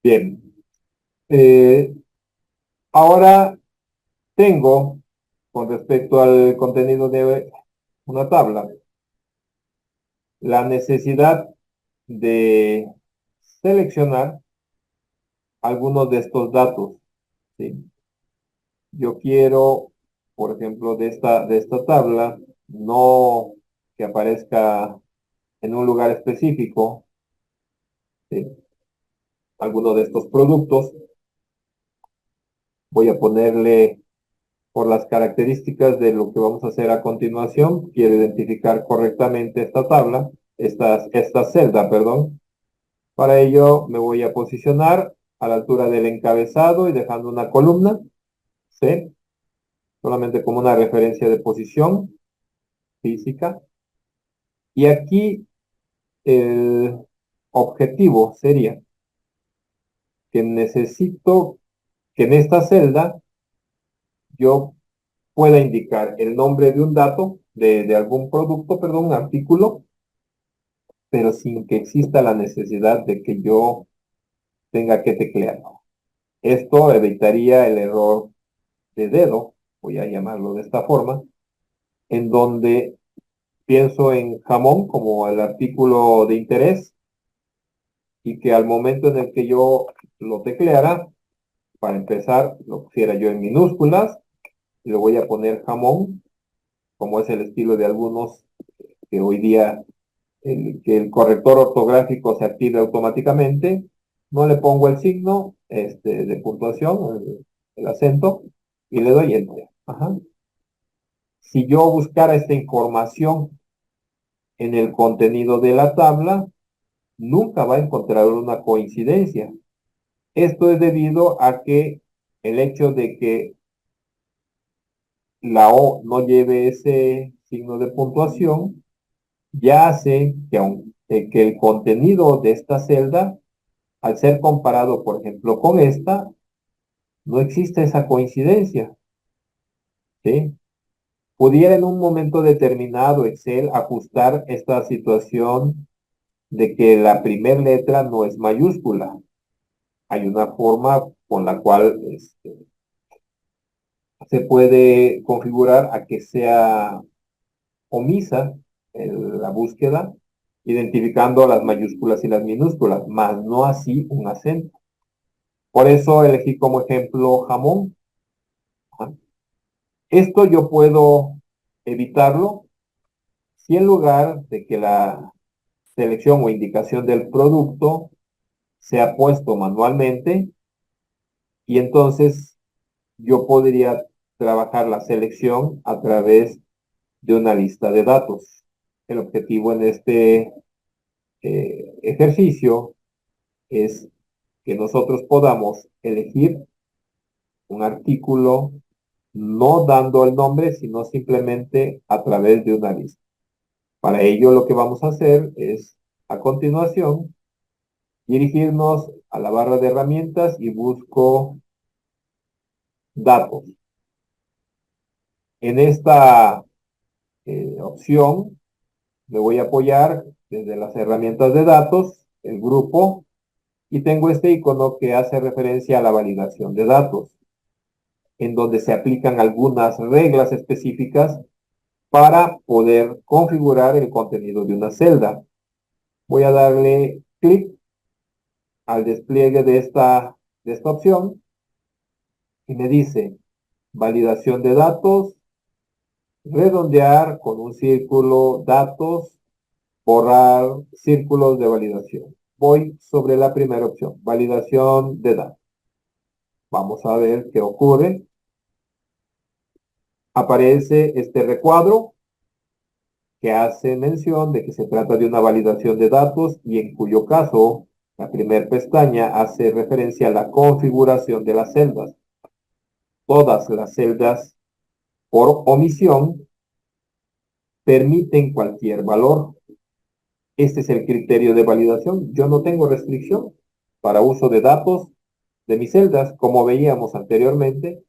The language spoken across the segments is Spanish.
Bien. Eh, Ahora tengo, con respecto al contenido de una tabla, la necesidad de seleccionar algunos de estos datos, ¿sí? Yo quiero, por ejemplo, de esta tabla, no que aparezca en un lugar específico, ¿sí? Alguno de estos productos. Voy a ponerle por las características de lo que vamos a hacer a continuación. Quiero identificar correctamente esta tabla, esta celda, perdón. Para ello me voy a posicionar a la altura del encabezado y dejando una columna, ¿sí? Solamente como una referencia de posición física. Y aquí el objetivo sería que necesito que en esta celda yo pueda indicar el nombre de un dato, de algún producto, perdón, un artículo, pero sin que exista la necesidad de que yo tenga que teclearlo. Esto evitaría el error de dedo, voy a llamarlo de esta forma, en donde pienso en jamón como el artículo de interés y que al momento en el que yo lo tecleara, para empezar, lo pusiera yo en minúsculas y le voy a poner jamón, como es el estilo de algunos que hoy día que el corrector ortográfico se active automáticamente. No le pongo el signo de puntuación, el acento, y le doy enter. Ajá. Si yo buscara esta información en el contenido de la tabla, nunca va a encontrar una coincidencia. Esto es debido a que el hecho de que la O no lleve ese signo de puntuación ya hace que el contenido de esta celda, al ser comparado, por ejemplo, con esta, no existe esa coincidencia, ¿sí? Pudiera en un momento determinado Excel ajustar esta situación de que la primera letra no es mayúscula. Hay una forma con la cual se puede configurar a que sea omisa la búsqueda, identificando las mayúsculas y las minúsculas, más no así un acento. Por eso elegí como ejemplo jamón. Esto yo puedo evitarlo si en lugar de que la selección o indicación del producto sea puesto manualmente, y entonces yo podría trabajar la selección a través de una lista de datos. El objetivo en este ejercicio es que nosotros podamos elegir un artículo no dando el nombre, sino simplemente a través de una lista. Para ello lo que vamos a hacer es, a continuación, dirigirnos a la barra de herramientas y busco datos. En esta opción me voy a apoyar desde las herramientas de datos, el grupo, y tengo este icono que hace referencia a la validación de datos, en donde se aplican algunas reglas específicas para poder configurar el contenido de una celda. Voy a darle clic al despliegue de esta opción y me dice validación de datos, redondear con un círculo datos, borrar círculos de validación. Voy sobre la primera opción, validación de datos. Vamos a ver qué ocurre. Aparece este recuadro que hace mención de que se trata de una validación de datos y en cuyo caso la primera pestaña hace referencia a la configuración de las celdas. Todas las celdas por omisión permiten cualquier valor. Este es el criterio de validación. Yo no tengo restricción para uso de datos de mis celdas. Como veíamos anteriormente,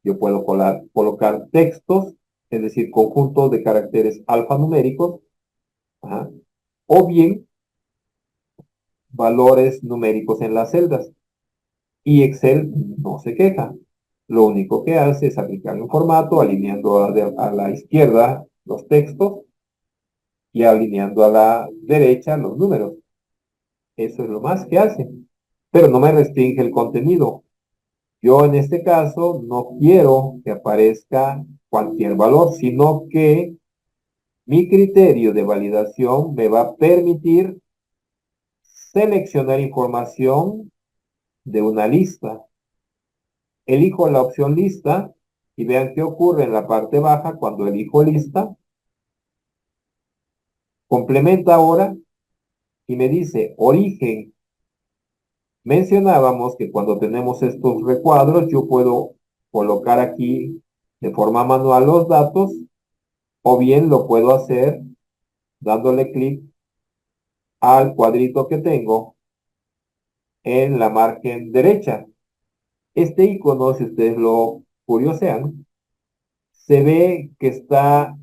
yo puedo colocar textos, es decir, conjuntos de caracteres alfanuméricos, ajá, o bien valores numéricos en las celdas. y Excel no se queja. Lo único que hace es aplicar un formato, alineando a la izquierda los textos y alineando a la derecha los números. Eso es lo más que hace, pero no me restringe el contenido. Yo en este caso no quiero que aparezca cualquier valor, sino que mi criterio de validación me va a permitir seleccionar información de una lista. Elijo la opción lista y vean qué ocurre en la parte baja cuando elijo lista. Complementa ahora y me dice origen. Mencionábamos que cuando tenemos estos recuadros, yo puedo colocar aquí de forma manual los datos o bien lo puedo hacer dándole clic al cuadrito que tengo en la margen derecha. Este icono, si ustedes lo curiosean, se ve que está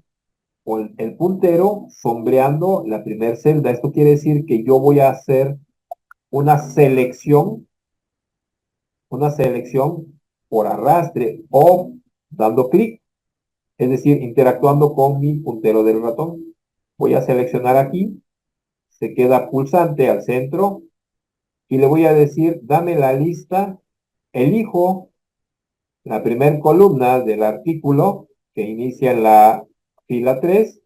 con el puntero sombreando la primera celda. Esto quiere decir que yo voy a hacer una selección por arrastre o dando clic, es decir, interactuando con mi puntero del ratón. Voy a seleccionar aquí, se queda pulsante al centro y le voy a decir, dame la lista, elijo la primera columna del artículo que inicia en la fila 3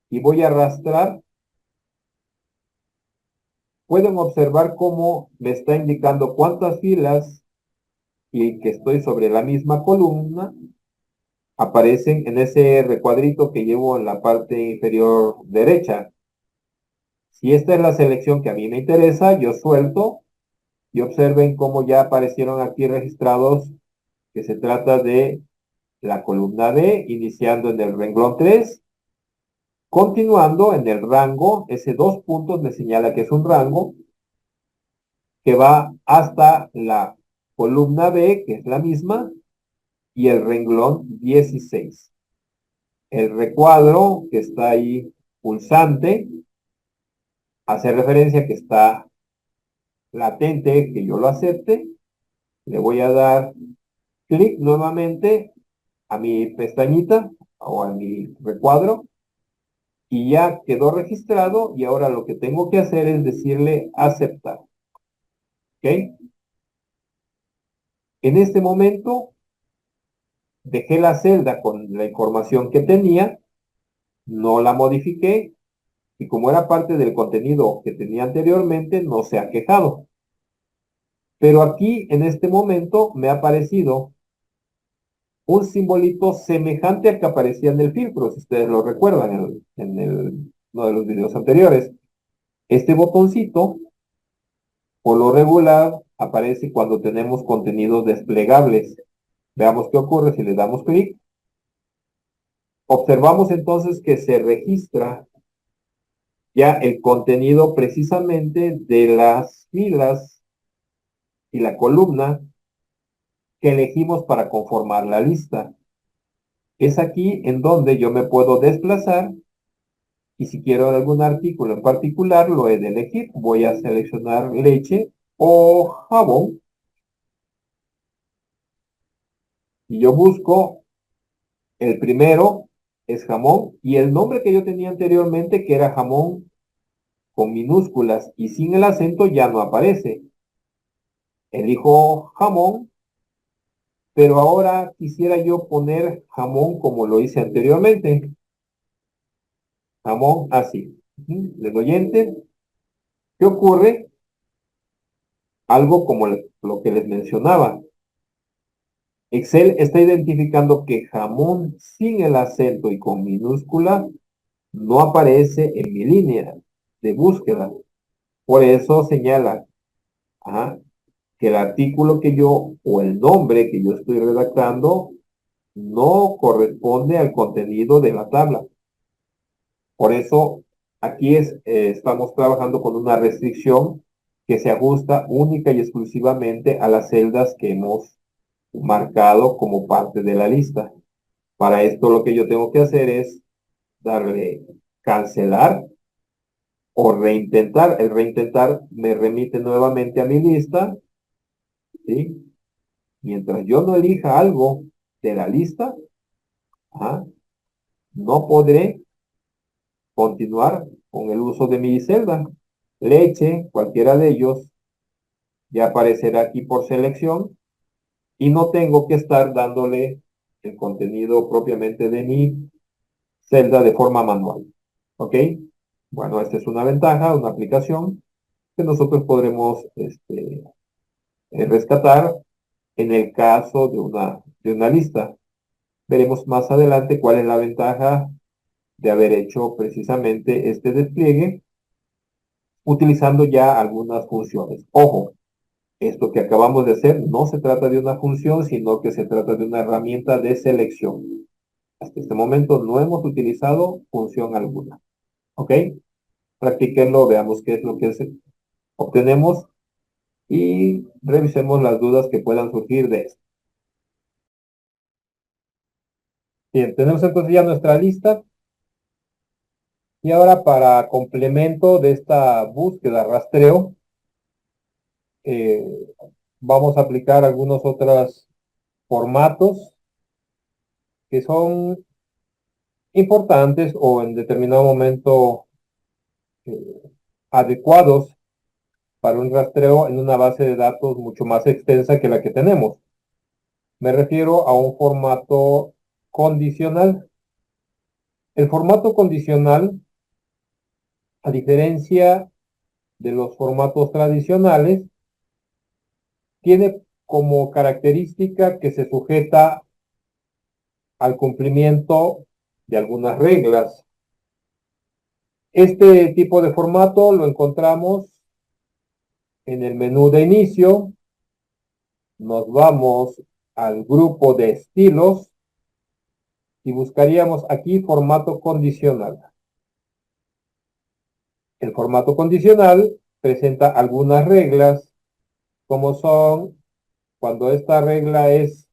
y voy a arrastrar. Pueden observar cómo me está indicando cuántas filas y que estoy sobre la misma columna aparecen en ese recuadrito que llevo en la parte inferior derecha. Si esta es la selección que a mí me interesa, yo suelto y observen cómo ya aparecieron aquí registrados que se trata de la columna D, iniciando en el renglón 3, continuando en el rango, ese 2 puntos me señala que es un rango, que va hasta la columna B, que es la misma, y el renglón 16. El recuadro que está ahí pulsante hace referencia a que está latente, que yo lo acepte. Le voy a dar clic nuevamente a mi pestañita o a mi recuadro y ya quedó registrado y ahora lo que tengo que hacer es decirle aceptar. ¿Ok? En este momento dejé la celda con la información que tenía, no la modifiqué y como era parte del contenido que tenía anteriormente, no se ha quejado. Pero aquí, en este momento, me ha aparecido un simbolito semejante al que aparecía en el filtro, si ustedes lo recuerdan uno de los videos anteriores. Este botoncito, por lo regular, aparece cuando tenemos contenidos desplegables. Veamos qué ocurre si le damos clic. Observamos entonces que se registra ya el contenido precisamente de las filas y la columna que elegimos para conformar la lista. Es aquí en donde yo me puedo desplazar y si quiero algún artículo en particular lo he de elegir. Voy a seleccionar leche o jabón y yo busco el primero, es jamón, y el nombre que yo tenía anteriormente que era jamón con minúsculas y sin el acento ya no aparece. Elijo jamón, pero ahora quisiera yo poner jamón como lo hice anteriormente. Jamón así. Le doy enter. ¿Qué ocurre? Algo como lo que les mencionaba. Excel está identificando que jamón sin el acento y con minúscula no aparece en mi línea de búsqueda. Por eso señala que el artículo que yo o el nombre que yo estoy redactando no corresponde al contenido de la tabla. Por eso aquí estamos trabajando con una restricción que se ajusta única y exclusivamente a las celdas que hemos marcado como parte de la lista. Para esto lo que yo tengo que hacer es darle cancelar o reintentar. El reintentar me remite nuevamente a mi lista ¿sí? Mientras yo no elija algo de la lista, ajá, no podré continuar con el uso de mi celda. Leche, cualquiera de ellos, ya aparecerá aquí por selección y no tengo que estar dándole el contenido propiamente de mi celda de forma manual. ¿Ok? Bueno, esta es una ventaja, una aplicación que nosotros podremos rescatar en el caso de una lista. Veremos más adelante cuál es la ventaja de haber hecho precisamente este despliegue utilizando ya algunas funciones. Ojo, esto que acabamos de hacer no se trata de una función, sino que se trata de una herramienta de selección. Hasta este momento no hemos utilizado función alguna. ¿Ok? Practiquenlo, veamos qué es lo que obtenemos y revisemos las dudas que puedan surgir de esto. Bien, tenemos entonces ya nuestra lista. Y ahora para complemento de esta búsqueda rastreo, eh, vamos a aplicar algunos otros formatos que son importantes o en determinado momento eh, adecuados para un rastreo en una base de datos mucho más extensa que la que tenemos. Me refiero a un formato condicional. El formato condicional, a diferencia de los formatos tradicionales, tiene como característica que se sujeta al cumplimiento de algunas reglas. Este tipo de formato lo encontramos en el menú de inicio. Nos vamos al grupo de estilos y buscaríamos aquí formato condicional. El formato condicional presenta algunas reglas, como son cuando esta regla es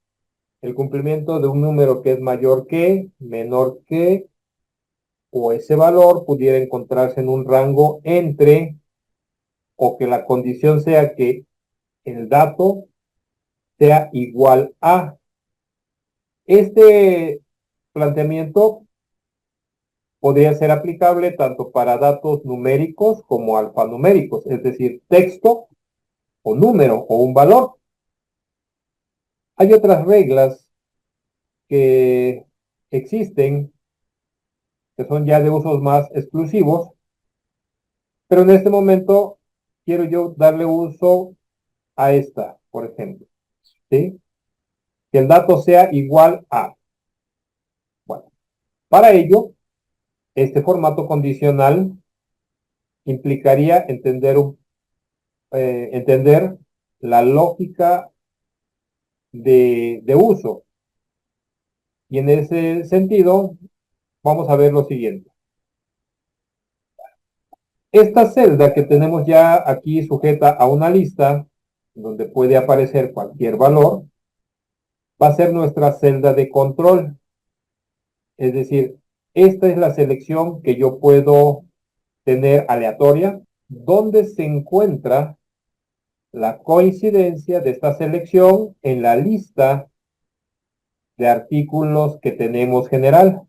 el cumplimiento de un número que es mayor que, menor que, o ese valor pudiera encontrarse en un rango entre, o que la condición sea que el dato sea igual a. Este planteamiento podría ser aplicable tanto para datos numéricos como alfanuméricos, es decir, texto o número o un valor. Hay otras reglas que existen, que son ya de usos más exclusivos, pero en este momento quiero yo darle uso a esta, por ejemplo, ¿sí? Que el dato sea igual a. Bueno, para ello, este formato condicional implicaría entender la lógica de uso. Y en ese sentido, vamos a ver lo siguiente. Esta celda que tenemos ya aquí sujeta a una lista, donde puede aparecer cualquier valor, va a ser nuestra celda de control. Es decir, esta es la selección que yo puedo tener aleatoria, donde se encuentra la coincidencia de esta selección en la lista de artículos que tenemos general.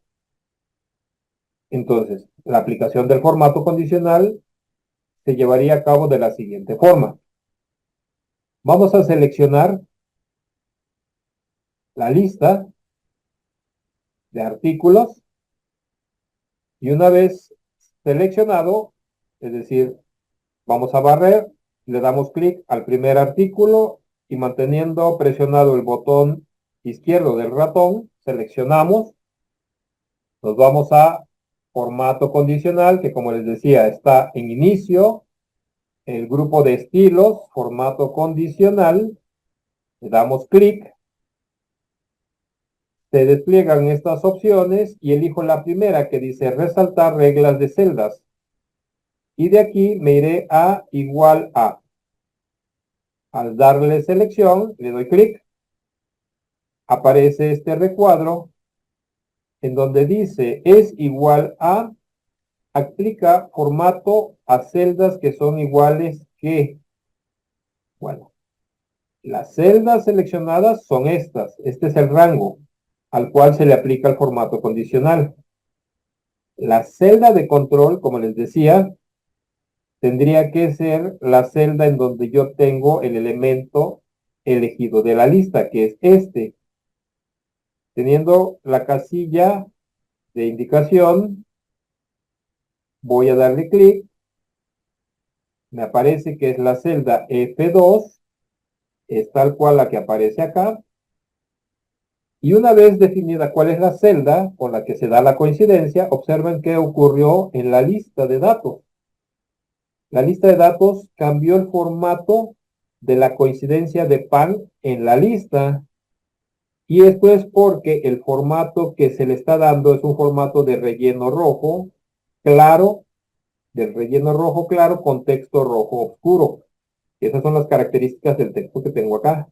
Entonces, la aplicación del formato condicional se llevaría a cabo de la siguiente forma. Vamos a seleccionar la lista de artículos y una vez seleccionado, es decir, vamos a barrer, le damos clic al primer artículo y manteniendo presionado el botón izquierdo del ratón, seleccionamos, nos vamos a formato condicional, que como les decía, está en inicio, el grupo de estilos, formato condicional, le damos clic, se despliegan estas opciones y elijo la primera que dice resaltar reglas de celdas. Y de aquí me iré a igual a. Al darle selección, le doy clic, aparece este recuadro en donde dice es igual a, aplica formato a celdas que son iguales que. Bueno, Las celdas seleccionadas son estas. Este es el rango al cual se le aplica el formato condicional. La celda de control, como les decía, tendría que ser la celda en donde yo tengo el elemento elegido de la lista, que es este. Teniendo la casilla de indicación, voy a darle clic. Me aparece que es la celda F2, es tal cual la que aparece acá. Y una vez definida cuál es la celda con la que se da la coincidencia, observen qué ocurrió en la lista de datos. La lista de datos cambió el formato de la coincidencia de pan en la lista. Y esto es porque el formato que se le está dando es un formato de relleno rojo claro, del relleno rojo claro con texto rojo oscuro. Esas son las características del texto que tengo acá.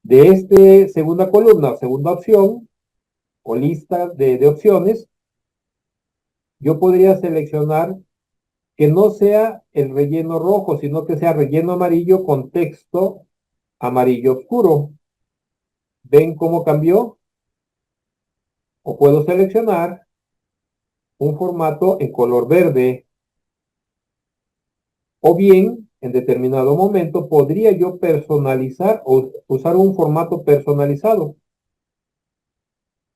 De esta segunda columna o segunda opción o lista de opciones, yo podría seleccionar que no sea el relleno rojo, sino que sea relleno amarillo con texto amarillo oscuro. ¿Ven cómo cambió? O puedo seleccionar un formato en color verde. O bien, en determinado momento, podría yo personalizar o usar un formato personalizado.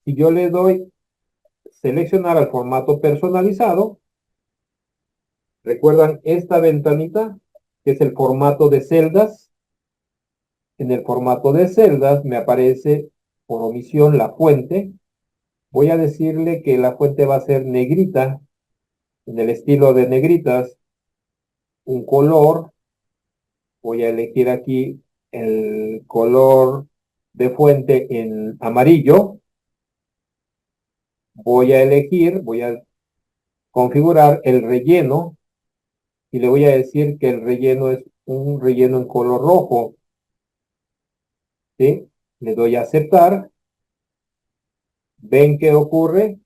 Si yo le doy seleccionar al formato personalizado, ¿recuerdan esta ventanita? Que es el formato de celdas. En el formato de celdas me aparece por omisión la fuente. Voy a decirle que la fuente va a ser negrita, en el estilo de negritas, un color. Voy a elegir aquí el color de fuente en amarillo. Voy a configurar el relleno y le voy a decir que el relleno es un relleno en color rojo. ¿Sí? Le doy a aceptar. ¿Ven qué ocurre?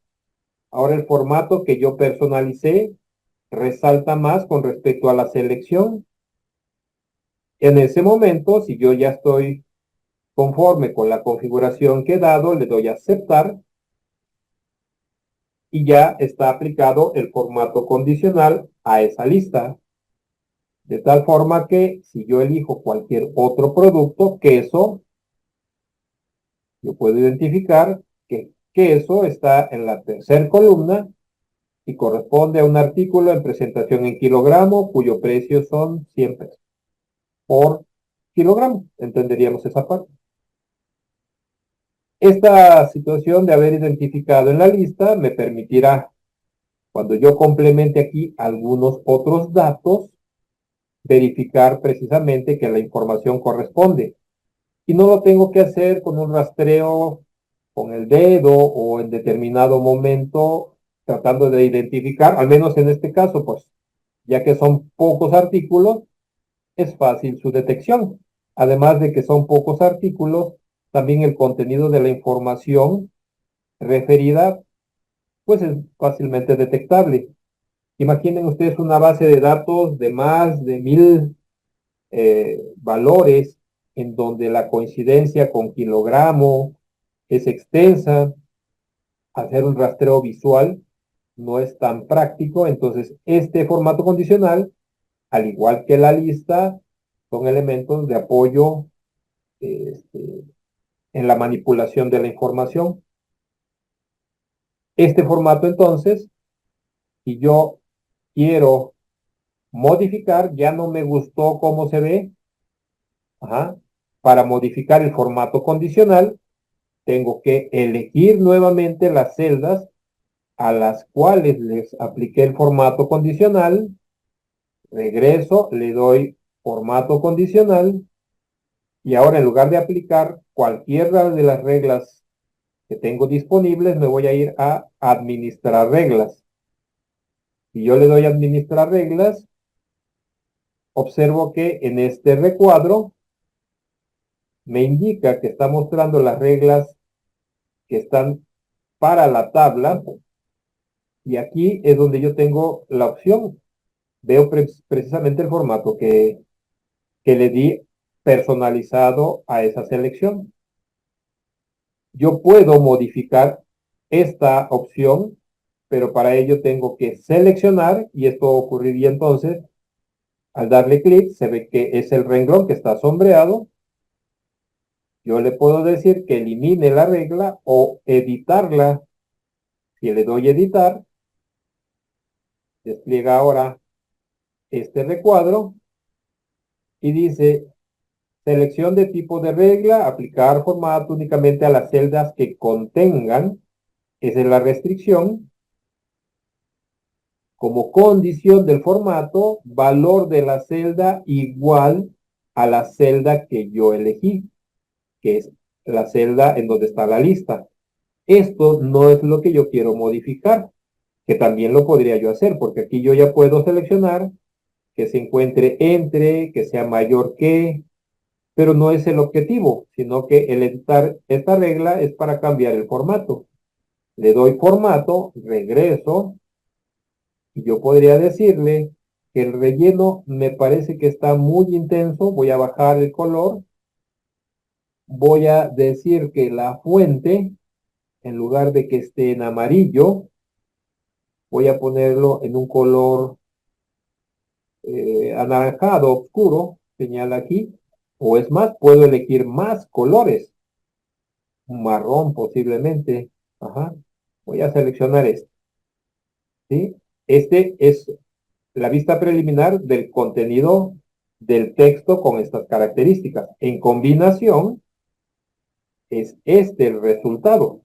Ahora el formato que yo personalicé resalta más con respecto a la selección. En ese momento, si yo ya estoy conforme con la configuración que he dado, le doy a aceptar y ya está aplicado el formato condicional a esa lista. De tal forma que si yo elijo cualquier otro producto, queso, yo puedo identificar que queso está en la tercera columna y corresponde a un artículo en presentación en kilogramo cuyo precio son 100 pesos por kilogramo. Entenderíamos esa parte. Esta situación de haber identificado en la lista me permitirá, cuando yo complemente aquí algunos otros datos, verificar precisamente que la información corresponde. Y no lo tengo que hacer con un rastreo con el dedo o en determinado momento tratando de identificar, al menos en este caso, pues, ya que son pocos artículos, es fácil su detección. Además de que son pocos artículos, también el contenido de la información referida, pues es fácilmente detectable. Imaginen ustedes una base de datos de más de 1000 valores en donde la coincidencia con kilogramo es extensa. Hacer un rastreo visual no es tan práctico, entonces este formato condicional, al igual que la lista, son elementos de apoyo este, en la manipulación de la información. Este formato entonces, si yo quiero modificar, ya no me gustó cómo se ve, ajá, para modificar el formato condicional, tengo que elegir nuevamente las celdas a las cuales les apliqué el formato condicional, regreso, le doy formato condicional y ahora en lugar de aplicar cualquiera de las reglas que tengo disponibles, me voy a ir a administrar reglas. Si yo le doy administrar reglas, observo que en este recuadro me indica que está mostrando las reglas que están para la tabla y aquí es donde yo tengo la opción. Veo precisamente el formato que le di personalizado a esa selección. Yo puedo modificar esta opción, pero para ello tengo que seleccionar, y esto ocurriría entonces, al darle clic, se ve que es el renglón que está sombreado. Yo le puedo decir que elimine la regla o editarla. Si le doy editar, despliega ahora este recuadro y dice selección de tipo de regla, aplicar formato únicamente a las celdas que contengan, esa es la restricción, como condición del formato, valor de la celda igual a la celda que yo elegí, que es la celda en donde está la lista. Esto no es lo que yo quiero modificar, que también lo podría yo hacer, porque aquí yo ya puedo seleccionar que se encuentre entre, que sea mayor que, pero no es el objetivo, sino que el editar esta regla es para cambiar el formato. Le doy formato, regreso, y yo podría decirle que el relleno me parece que está muy intenso, voy a bajar el color, voy a decir que la fuente, en lugar de que esté en amarillo, voy a ponerlo en un color anaranjado oscuro, señala aquí, o es más, puedo elegir más colores, un marrón posiblemente, ajá, voy a seleccionar este, ¿sí? Este es la vista preliminar del contenido del texto con estas características. En combinación, es este el resultado.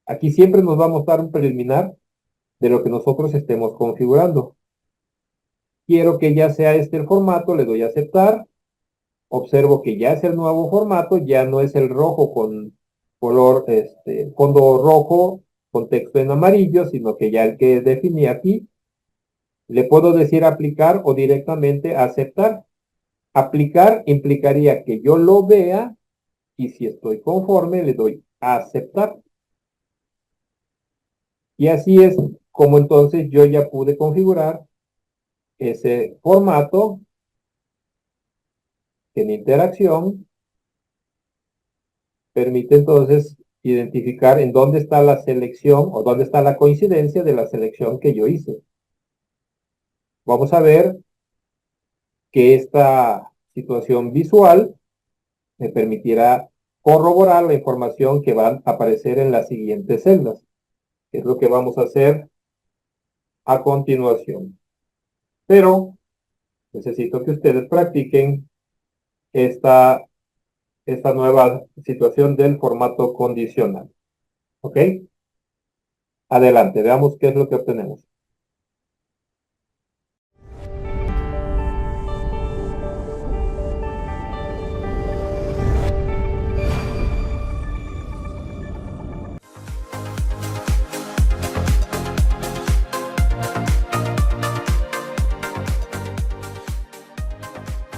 Aquí siempre nos va a mostrar un preliminar de lo que nosotros estemos configurando. Quiero que ya sea este el formato, le doy a aceptar. Observo que ya es el nuevo formato, ya no es el rojo con color, fondo rojo con texto en amarillo, sino que ya el que definí aquí. Le puedo decir aplicar o directamente aceptar. Aplicar implicaría que yo lo vea y si estoy conforme le doy a aceptar. Y así es como entonces yo ya pude configurar ese formato en interacción. Permite entonces identificar en dónde está la selección o dónde está la coincidencia de la selección que yo hice. Vamos a ver que esta situación visual me permitirá corroborar la información que va a aparecer en las siguientes celdas, que es lo que vamos a hacer a continuación. Pero necesito que ustedes practiquen esta, esta nueva situación del formato condicional. ¿Ok? Adelante, veamos qué es lo que obtenemos.